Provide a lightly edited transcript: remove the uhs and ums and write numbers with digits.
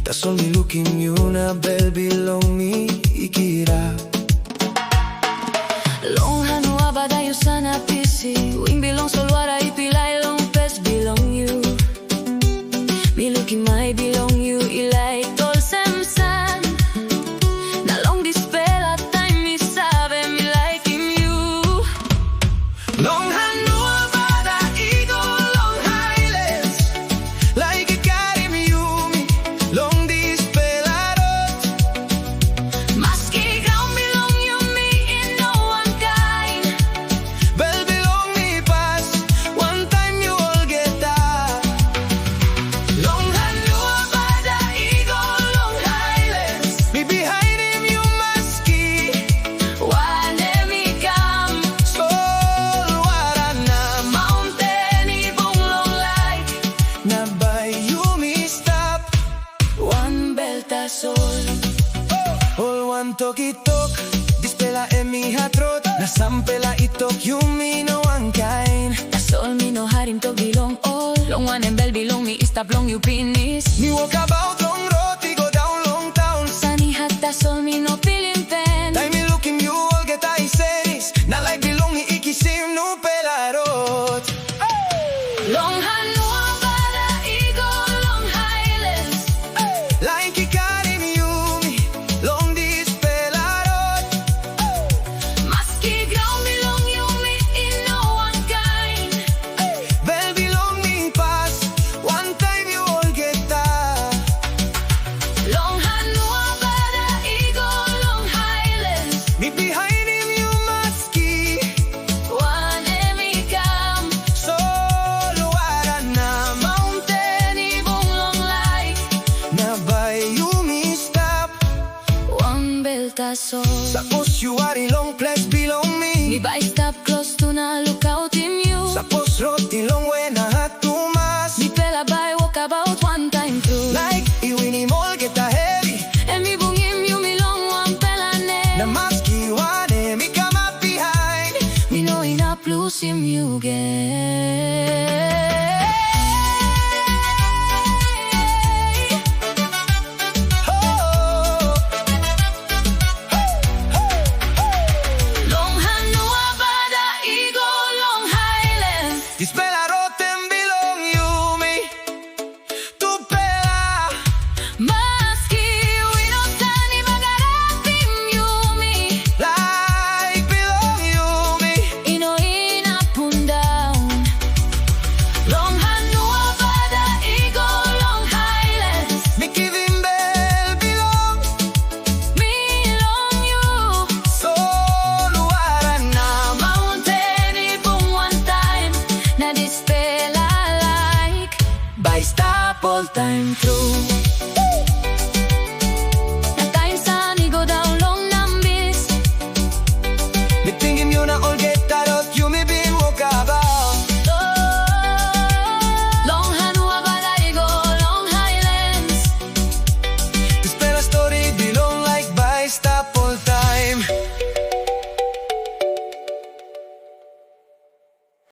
That's only looking you na bel belong me ikira. Long Hanuabada you sana pisi. Wing belong solwara ipilay long pes belong you. Me looking my belong you ilay tol semsan. Na long dispela time mi sabe me like him you. Long Hanuabada ego long Highlands. Like a carry me you me. Long dispelarot. Maski ground belong you me in no one kind. Bel belong me pass. One time you all get that. Long Hanuabada ego long Highlands. Me behind him you must ski. Wane mi kam Sol warana mountain ibong long like. na by you me stop. One belta sol. All one tok itok. Dispela e mi hatrot. Nasampela itok you me no one kind. That's all me know harim to belong all. Long one and bell belong me is tap long you penis. Me walk about long road, we go down long town. Sunny hat that's all me no feeling pen. Time me looking you all get I series. Na like belong ni ikisim no pelarot. Long Hanuabada ego long Highlands. Like ikarim you me. Long this pelarot. Maski ground belong you me in no one kind. Bel belong me pass. One time you all get that. Long Hanuabada ego long Highlands. Me behind him you must ski. Wane mi kam Solo warana mountain ibong long like. na by you me stop. One belta sol. Suppose you are in long place belong Me me. by stop close to na lookout in you. Suppose road in long way na hat to mass. Me pela by walk about one time through. Like iwini mall get a heavy. And me bung him you me long one pela Na ne. maski wane me come up behind. Me know enough lose him you get. Oh, Long Hanuabada ego long Highlands. this bella rotten belong you me. Tu pela. Maski we no tani magarapim you me. Like belong you me. Ino in up and down. Long Hanuabada ego long Highlands. Me give him bell belong. Me long you. Solo warana Mountain ibong one time. Na dispela like. by stop all time through.